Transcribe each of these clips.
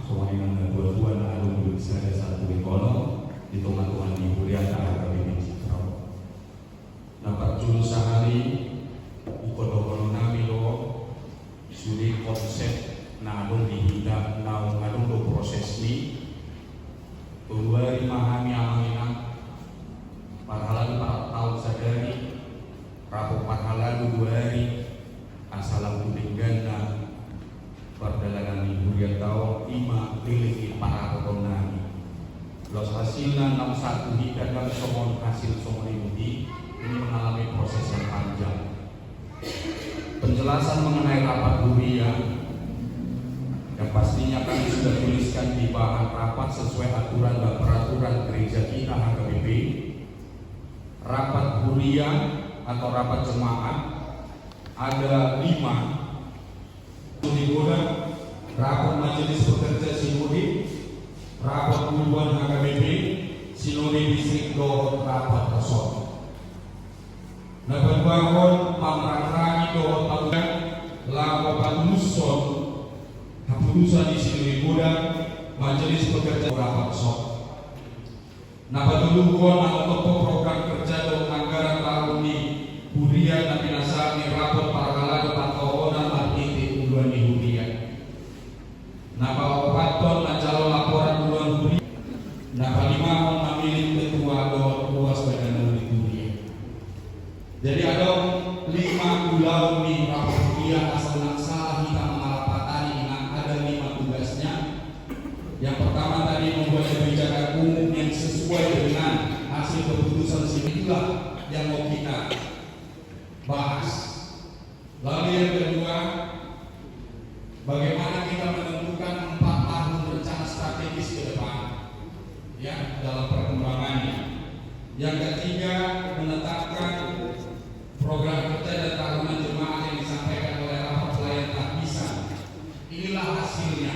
Soalnya dua-dua alun dulu saya satu ekono di tengah-tengah di Buria tak kami Citro. Dapat julu sehari ikono nami lo suri konsep na alun dihidak na alun do proses ni tuari mahami amangina parhalan para tahun sadari rapo parhalan 2 hari asalam tudinggana perdagangan ibu dia tahu 5 pilih para pekonami los hasilnya 61 hingga kami semua hasil semua ini mengalami proses yang panjang. Penjelasan mengenai rapat Buria yang pastinya kami sudah tuliskan di bahan rapat sesuai aturan dan peraturan gereja kita HKBP. Rapat Buria atau rapat jemaat ada 5. Sinode, rapat majelis pekerja Sinode, rapat hubungan HKBP, Sinode distrik do rapat resort. Dapat bangun pamrangrangi do tahunan lapo panuson keputusan di Sinode Buddha majelis pekerja rapat resort. Dapat dulukan atau program kerja do anggaran tahun ini Buria dan binasani rapat paralel pantauan arti bulan Buria. Napa opaton na calon laporan bulan Buria. Napa limahon memilih ketua do luas badan Buria. Jadi ada 5 bulan di rapat Buria asal nak salah kita mengalapatani dengan ada 5 tugasnya. Yang pertama tadi membuat kebijakan umum yang sesuai dengan hasil keputusan itulah yang mau kita bahas. Lalu yang kedua, bagaimana kita menentukan 4 tahun rencana strategis ke depan, ya, dalam perkembangannya. Yang ketiga, menetapkan program kerja dan tahunan jemaat yang disampaikan oleh rapat pelayan tahbisan. Inilah hasilnya.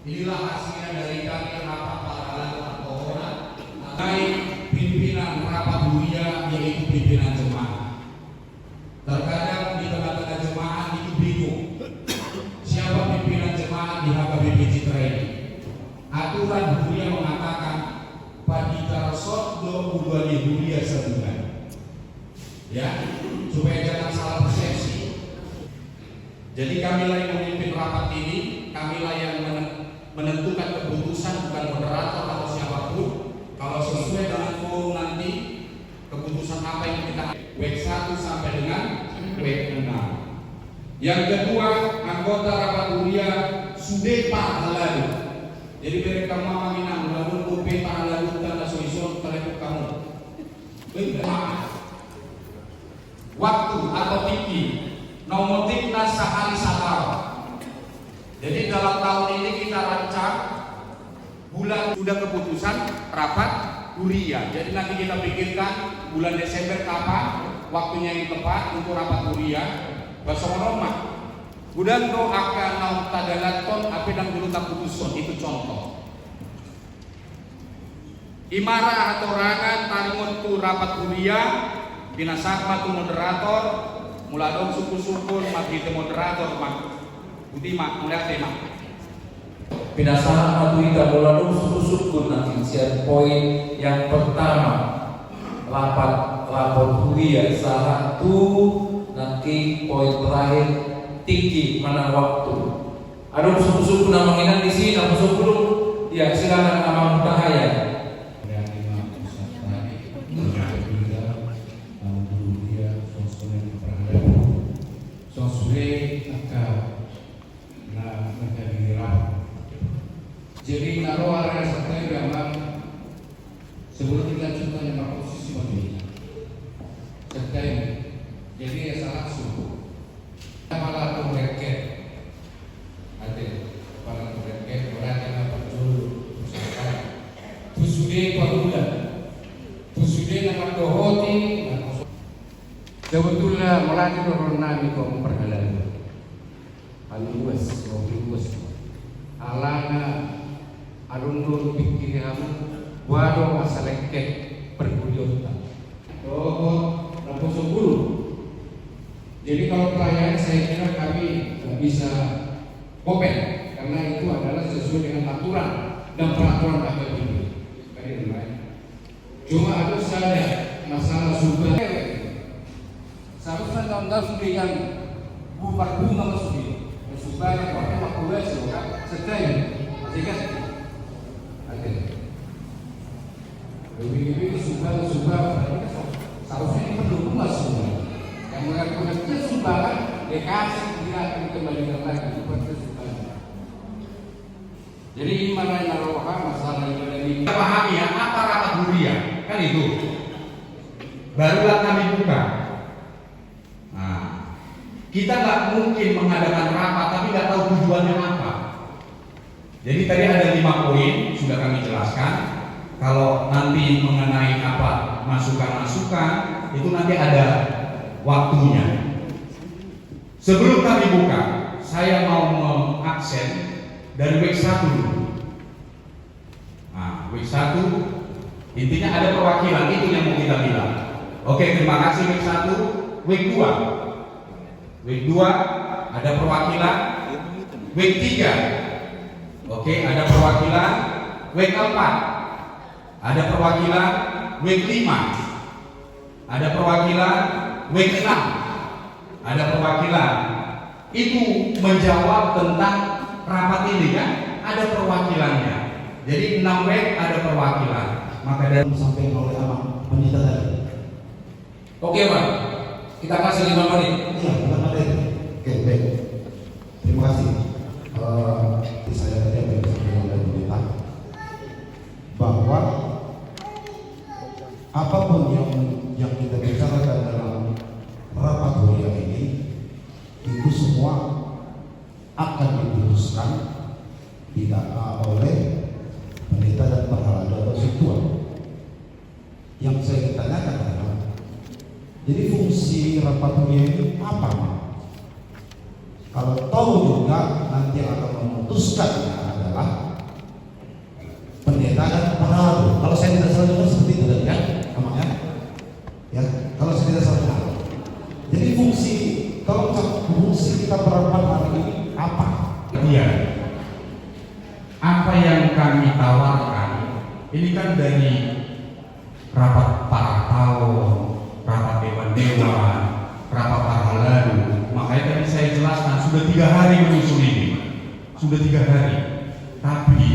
Inilah hasilnya dari kami rapat paralel atau orang terkait pimpinan rapat Buria yaitu pimpinan jemaat. Terkadang di tengah-tengah jemaat itu bingung siapa pimpinan jemaat di HKBP Citra ini. Aturan Buria mengatakan Padika resort 22 Buria sebulan, ya, supaya jangan salah persepsi. Jadi kamilah yang memimpin rapat ini, kamilah yang menentukan keputusan, bukan moderator atau siapapun. Kalau sesuai dengan forum nanti keputusan apa yang kita week 1 sampai dengan week 6. Yang kedua, anggota rapat Buria sudah paralalu. Jadi mereka mau minang lalu kopi paralalu dan solusi telepon kamu. Waktu atau tiki nomor tikna sehari sabar. Jadi dalam tahun ini kita rancang bulan sudah keputusan rapat Buria. Jadi nanti kita pikirkan bulan Desember kapan waktunya yang tepat untuk rapat Buria. Bersama rumah. Bulan roh akan naum tadalaton api dan guru tak putuson, itu contoh. Imarah atau rangan tarimut tu rapat Buria, binasakma tu moderator, muladong suku-suku magite moderator mak. Budi mak, mulai tema. Pinasaan atau ika muladong suku-suku nanti siap poin yang pertama lapor Buria satu nanti poin terakhir tinggi mana waktu. Ada suku-suku nama nginan di sini, nama suku dulu. Ya silakan Amang Bahaya. Jadi naruh area serta memang sebelum dilanjutkan yang posisi begini. Serta jadi ya salah suku. Malah tuh reket, ada malah tuh reket orang yang apa dulu usahakan. Pusude parulan, pusude nama dohoti. Sebetulnya mulai turun nami kau memperhalan. Aluas, luas. Alana alun pikir kamu waduh asal lengket berguyur. Oh, lampu 10. Jadi kalau perayaan saya kira kami bisa komen karena itu adalah sesuatu sesuai dengan aturan dan peraturan AKBP. Cuma ada saja masalah sudah. Seharusnya tahun-tahun sudah yang bubar bunga masuk supaya kalau makhluk sudah setelah jika ada lebih sudah seharusnya ini pendukung semua yang melakukan sumbangan dikasih dia akan kembalikan lagi seperti sumbangan. Jadi ini mana yang naroha masalah ini Kita pahami ya apa rapat huria kan itu barulah kami buka. Nah, kita nggak mungkin mengadakan rapat tapi nggak tahu tujuannya apa. Jadi tadi ada 5 poin sudah kami jelaskan. Kalau nanti mengenai apa masukan-masukan itu nanti ada waktunya. Sebelum kami buka, saya mau mengaksen dari week 1 dulu. Nah, week 1 intinya ada perwakilan, itu yang mau kita bilang. Oke, terima kasih week 1. Week 2 ada perwakilan. Week 3 oke, ada perwakilan. Week 4 ada perwakilan. Week 5 ada perwakilan. Week 6 ada perwakilan. Itu menjawab tentang rapat ini kan, ada perwakilannya. Jadi 6 week ada perwakilan. Maka dari sampai oleh Amang Pendeta tadi. Oke Pak, kita kasih 5 menit. Iya, 5 menit. Oke, baik. Terima kasih. Saya tadi apa yang disampaikan oleh Pendeta bahwa apapun yang kita bicarakan dalam rapat kuliah ini itu semua akan diputuskan tidak oleh pendeta dan perhalada atau sektual. Yang saya tanyakan adalah, jadi fungsi rapat kuliah itu apa? Kalau tahu juga nanti yang akan memutuskannya adalah pendeta dan perhalada. Kalau saya tidak salah juga seperti itu kan, namanya. Ya, kalau saya tidak salah. Jadi kalau fungsi kita berapat hari ini apa? Iya. Apa yang kami tawarkan ini kan dari rapat para tahun, rapat dewan-dewan, rapat para lalu. Makanya tadi saya jelaskan sudah 3 hari menyusun ini, sudah 3 hari. Tapi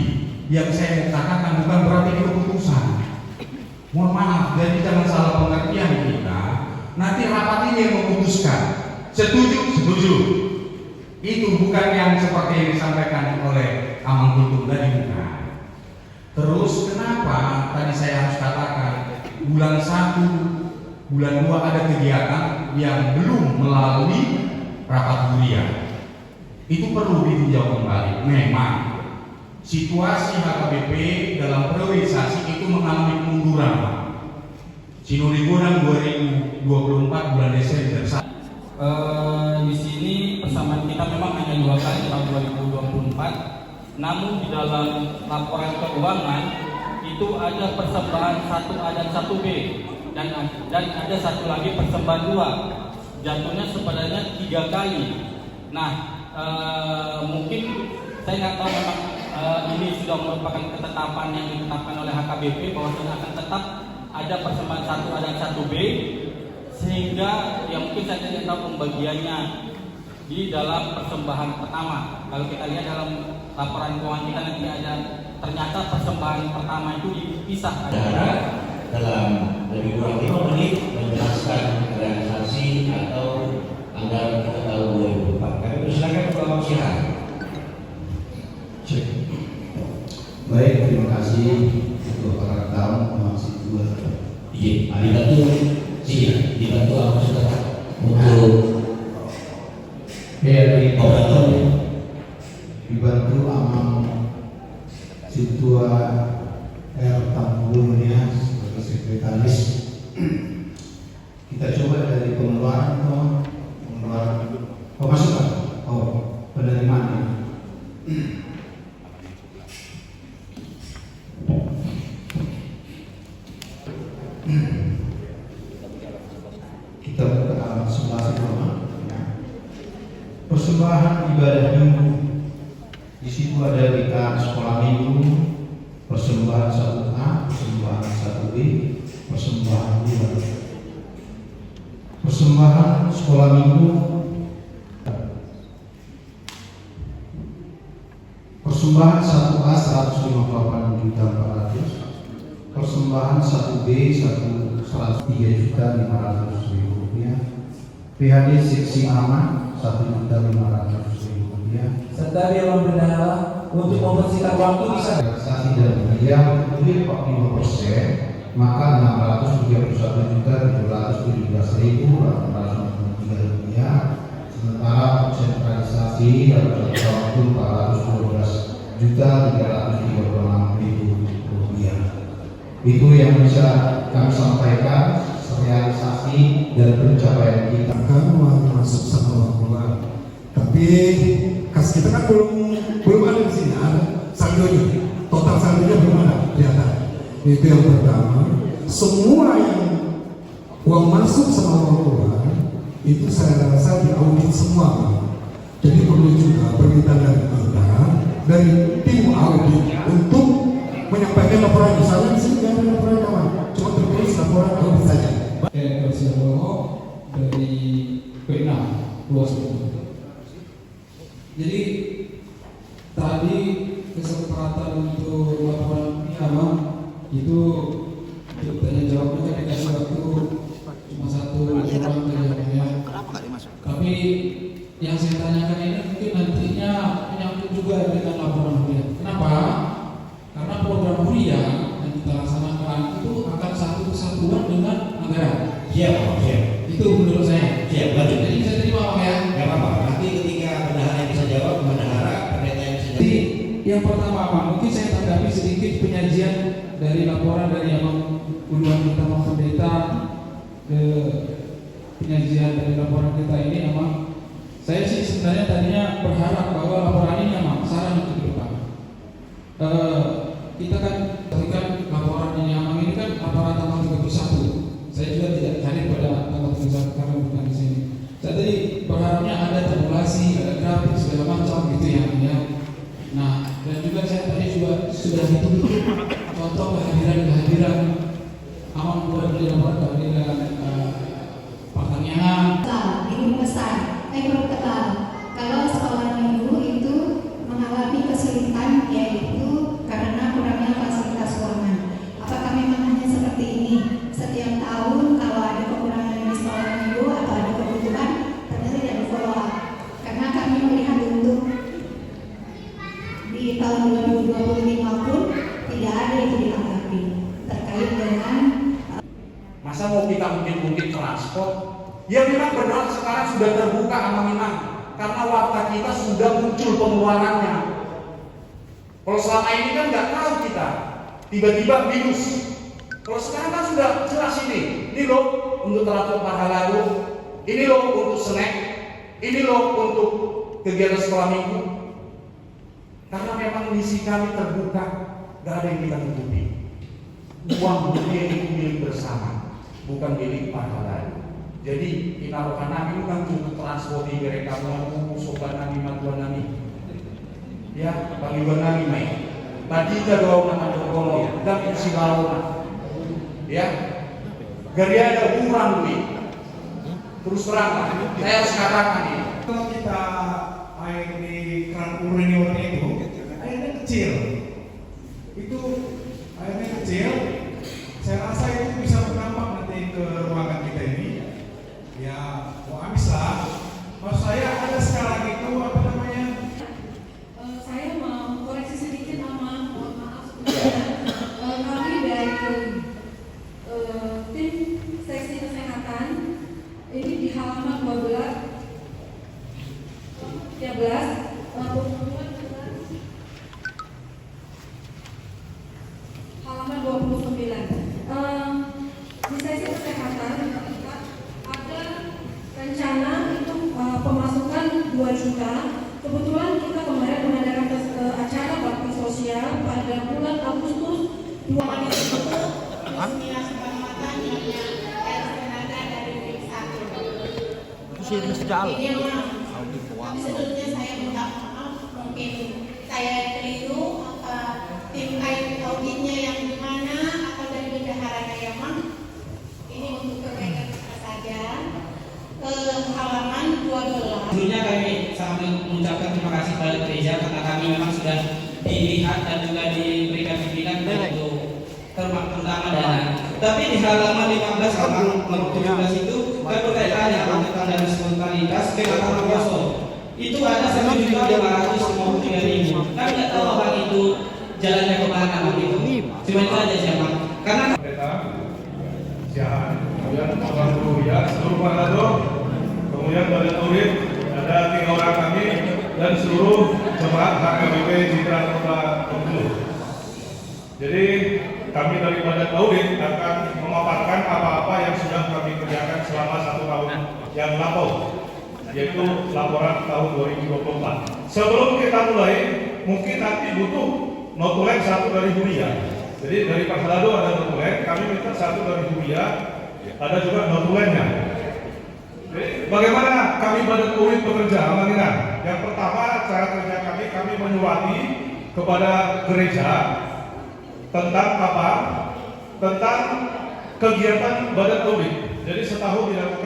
yang saya katakan bukan berarti keputusan. Mohon maaf, jadi jangan salah pengertian kita. Nanti rapat ini yang memutuskan. Setuju. Itu bukan yang seperti yang disampaikan oleh Amang Tutum tadi, bukan. Terus kenapa tadi saya harus katakan bulan 1, bulan 2 ada kegiatan yang belum melalui rapat kuliah. Itu perlu ditinjau kembali. Memang situasi HKBP dalam priorisasi itu mengalami kemunduran, Pak. Sinodigonan 2024 bulan Desember. Di sini persamaan kita memang hanya 2 kali tahun 2024. Namun di dalam laporan keuangan itu ada persembahan 1A dan 1B dan ada satu lagi persembahan 2. Jatuhnya sebenarnya 3 kali. Nah, mungkin saya nggak tahu memang ini sudah merupakan ketetapan yang ditetapkan oleh HKBP bahwa akan tetap ada persembahan 1A dan 1B, sehingga ya mungkin saya tidak tahu pembagiannya di dalam persembahan pertama. Kalau kita lihat dalam laporan keuangan kita nanti ada ternyata persembahan pertama itu dipisah. Dalam lebih kurang 5 menit menjelaskan realisasi atau anggaran kita tahun 2004. Kami persilakan Bapak Musyihan. Baik, terima kasih untuk para tamu masih 2. Iya, dibantu apa sudah untuk dibantu Amang Situa R. Tambulnya sebagai sekretaris. Kita coba dari pengeluaran pemasukan, penerimaan. Kita buka sebelah sama. Persembahan ibadah minggu. Di situ ada DKI penyelenggaraan sekolah minggu, persembahan 1A, persembahan 1B, persembahan 2. Persembahan sekolah minggu, persembahan 1A 158.400.000, persembahan 1B 103.500.000 rupiah, PHD seksi aman 1.500.000 rupiah. Serta dia bendahara untuk membersihkan waktu bisa Realisasi dan biaya lebih 45%, maka 631.717.843 rupiah. Sementara sentralisasi dalam waktu 412.336.000 rupiah. Itu yang bisa kami sampaikan realisasi dan pencapaian kita. Kan uang masuk sama uang keluar, tapi kas kita kan belum ada di sini, ada saldonya, total saldonya belum ada kelihatan. Itu yang pertama. Semua yang uang masuk sama uang keluar itu saya rasa diaudit semua. Jadi perlu juga permintaan dari kita, dari tim audit untuk menyampaikan laporan. Misalnya di sini nggak ada laporan kawan, cuma tertulis laporan audit saja. Dari P6 luas. Jadi tadi kesempatan untuk laporan Abang itu tanya jawabnya kan dikasih waktu cuma 1 orang saja. Tapi yang saya tanyakan ini mungkin nantinya menyangkut juga dengan laporan harian. Kenapa? Karena program harian yang kita laksanakan itu akan satu kesatuan dengan anggaran. Siap. Itu menurut saya. Siap, lanjut. Jadi bisa terima Pak ya. Gak apa-apa. Nanti ketika bendahara yang bisa jawab, bendahara pendeta yang bisa Jadi jawab. yang pertama Pak, mungkin saya tanggapi sedikit penyajian dari laporan dari Abang Uluan Utama Pendeta ke penyajian dari laporan kita ini Abang. Saya sih sebenarnya tadinya berharap bahwa laporan ini Abang saran untuk ke depan. Kita kan berikan laporan ini Abang ini kan laporan tanggal 31. Saya juga tidak hadir pada tanggal 31 karena bukan di sini. Saya tadi berharapnya ada tabulasi, ada grafik segala macam gitu ya. Nah, dan juga saya tadi juga sudah hitung contoh kehadiran Abang buat di laporan kehadiran pertanian. Di Gunung Besar, Grup Tegal. Kalau sekolah minggu itu mengalami kesulitan yaitu karena kurangnya fasilitas ruangan. Apakah memang hanya seperti ini? Setiap tahun kalau ada kekurangan di sekolah minggu atau ada kebutuhan ternyata tidak di follow up. Karena kami melihat untuk di tahun 2025 pun tidak ada itu ditanggapi terkait dengan masa mau kita mungkin transport. Ya memang benar sekarang sudah terbuka memang karena warta kita sudah muncul pengeluarannya. Kalau selama ini kan nggak tahu kita, tiba-tiba minus. Kalau sekarang kan sudah jelas ini loh untuk transport pahala, ini loh untuk snack, ini loh untuk kegiatan sekolah minggu. Karena memang misi kami terbuka, nggak ada yang kita tutupi. Uang dunia itu milik bersama, bukan milik pahala. Jadi inarokan nami bukan untuk transport di mereka mau sobat nami matuan nami. Ya, bagi nami main. Badita doang nama doang, dan isi lawan. Ya, gari ada kurang duit. Terus terang, saya harus katakan ini. Kalau kita air di keran uranium itu, airnya kecil. Itu airnya kecil. Saya rasa itu bisa berdampak nanti ke ruangan kita ini. Ya, mau habis lah. Maksud saya ada sekarang itu apa namanya? saya mau koreksi sedikit sama maaf kami dari tim seksi kesehatan ini di halaman 13 halaman 29 di seksi kesehatan ada rencana itu pemasukan 2 juta. Kebetulan kita kemarin mengadakan acara bakti sosial pada bulan Agustus 2020 sebelumnya saya minta maaf mungkin saya keliru sudah dilihat dan juga diberikan pimpinan untuk terutama dana. Tapi di halaman 15 sama 17 itu kan berkaitan dengan tentang dana spontanitas pengalaman kosong. Itu ada 1.553.000. Kan nggak tahu bang itu jalannya kemana bang itu. Cuma itu aja sih bang. Karena kereta siaran, kemudian orang Ruhiyah seluruh Manado, kemudian Badan Tauhid ada 3 orang kami dan seluruh jemaat HKBP Citra Kota Bengkulu. Jadi kami dari Badan Tauhid akan memaparkan apa-apa yang sudah kami kerjakan selama 1 tahun yang lampau, yaitu laporan tahun 2024. Sebelum kita mulai, mungkin nanti butuh notulen 1 dari Huria. Jadi dari Pak Salado ada notulen, kami minta 1 dari Huria, ada juga notulennya. Jadi, bagaimana kami Badan Tauhid bekerja, Amanina? Yang pertama, cara kerja kami menyurati kepada gereja tentang apa? Tentang kegiatan Badan Tauhid. Jadi setahun dilakukan